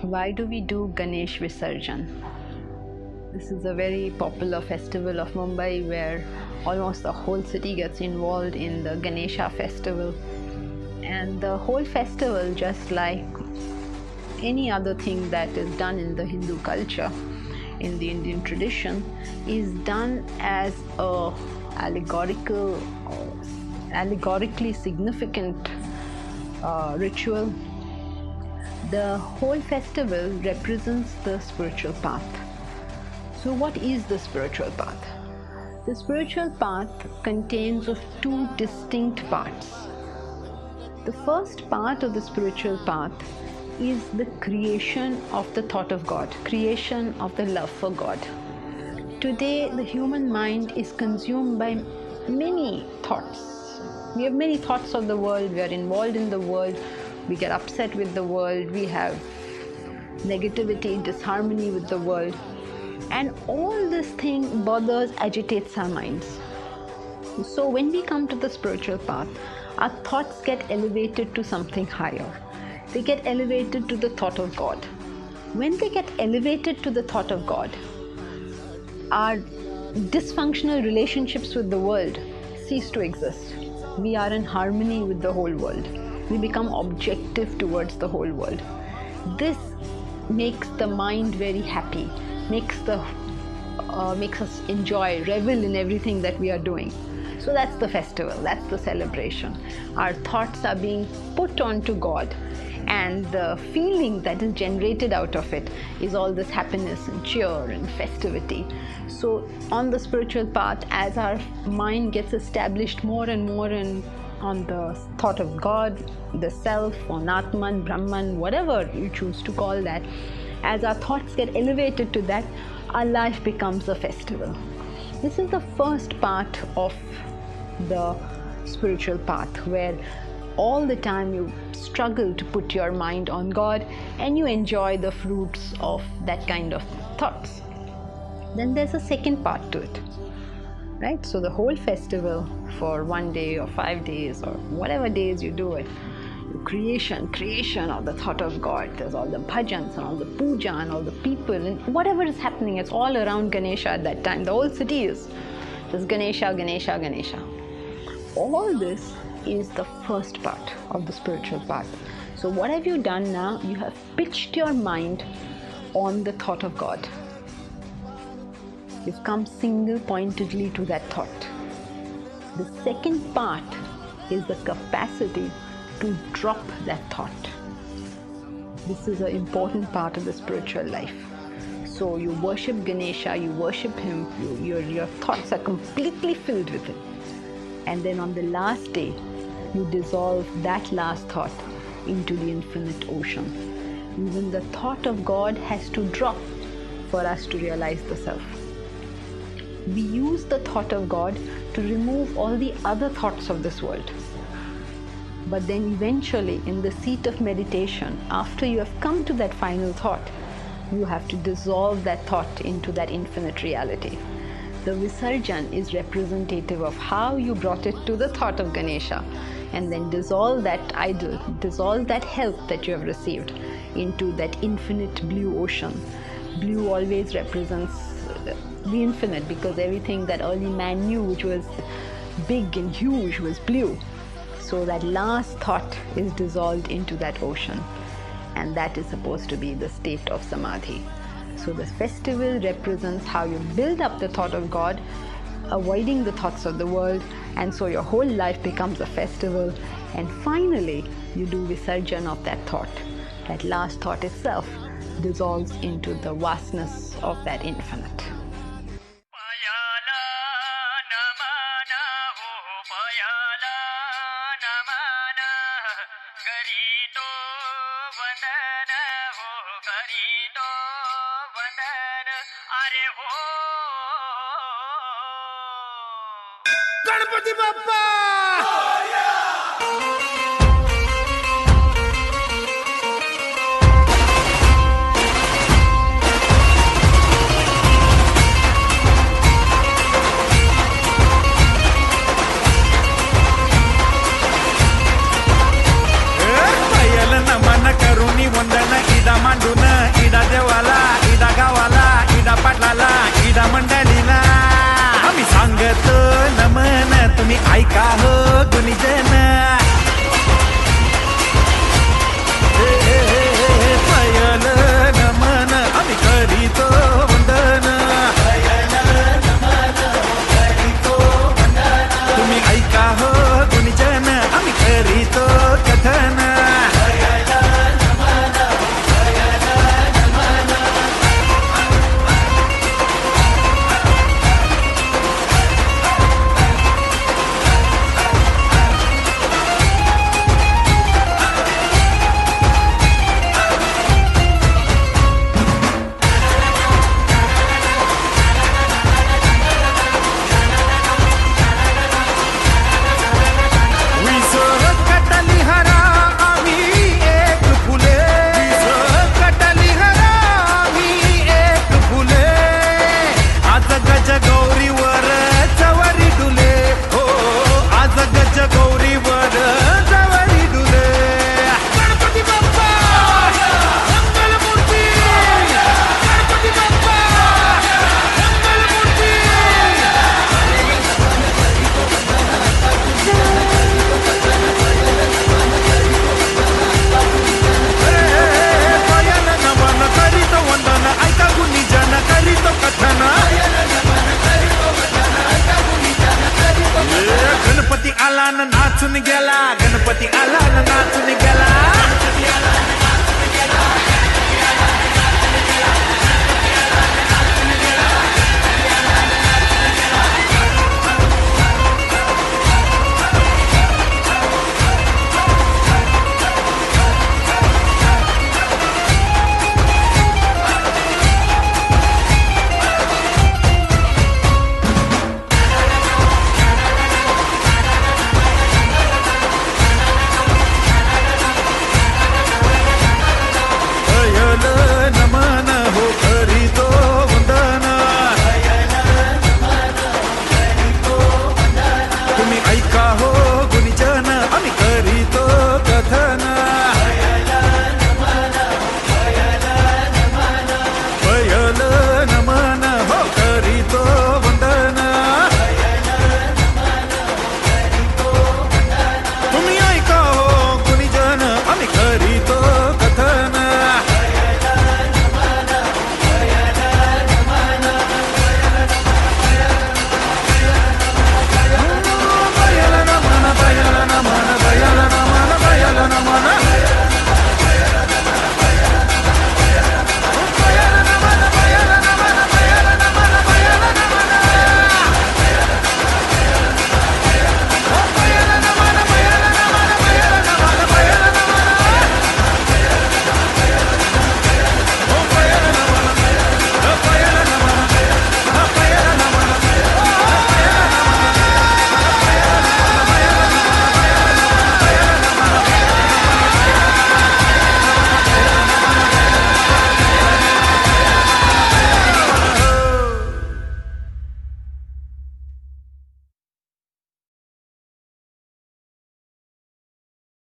Why do we do Ganesh Visarjan? This is a very popular festival of Mumbai where almost the whole city gets involved in the Ganesha festival. And the whole festival, just like any other thing that is done in the Hindu culture, in the Indian tradition, is done as a allegorically significant ritual. The whole festival represents the spiritual path. So what is the spiritual path? The spiritual path contains of two distinct parts. The first part of the spiritual path is the creation of the thought of God, creation of the love for God. Today, the human mind is consumed by many thoughts. We have many thoughts of the world, we are involved in the world, we get upset with the world, we have negativity, disharmony with the world. And all this thing bothers, agitates our minds. So when we come to the spiritual path, our thoughts get elevated to something higher. They get elevated to the thought of God. When they get elevated to the thought of God, our dysfunctional relationships with the world cease to exist. We are in harmony with the whole world. We become objective towards the whole world. This makes the mind very happy, makes us enjoy, revel in everything that we are doing. So that's the festival, that's the celebration. Our thoughts are being put onto God, and the feeling that is generated out of it is all this happiness and cheer and festivity. So on the spiritual path, as our mind gets established more and more on the thought of God, the self, or Atman, Brahman, whatever you choose to call that, as our thoughts get elevated to that, our life becomes a festival. This is the first part of the spiritual path, where all the time you struggle to put your mind on God and you enjoy the fruits of that kind of thoughts. Then there's a second part to it, right? So the whole festival, for 1 day or 5 days or whatever days you do it, creation of the thought of God. There's all the bhajans and all the puja and all the people and whatever is happening, it's all around Ganesha at that time. The whole city is just Ganesha, Ganesha, Ganesha. All this is the first part of the spiritual path. So what have you done now? You have pitched your mind on the thought of God. You've come single-pointedly to that thought. The second part is the capacity to drop that thought. This is an important part of the spiritual life. So you worship Ganesha, you worship him, your thoughts are completely filled with it. And then on the last day, you dissolve that last thought into the infinite ocean. Even the thought of God has to drop for us to realize the self. We use the thought of God to remove all the other thoughts of this world. But then eventually, in the seat of meditation, after you have come to that final thought, you have to dissolve that thought into that infinite reality. The Visarjan is representative of how you brought it to the thought of Ganesha, and then dissolve that idol, dissolve that help that you have received into that infinite blue ocean. Blue always represents the infinite, because everything that early man knew, which was big and huge, was blue. So that last thought is dissolved into that ocean, and that is supposed to be the state of samadhi. So the festival represents how you build up the thought of God, avoiding the thoughts of the world, and so your whole life becomes a festival, and finally you do Visarjan of that thought. That last thought itself dissolves into the vastness of that infinite. Ganpati Bappa! Payala namana karuni vandana ida manduna ऐका हो गुनिजे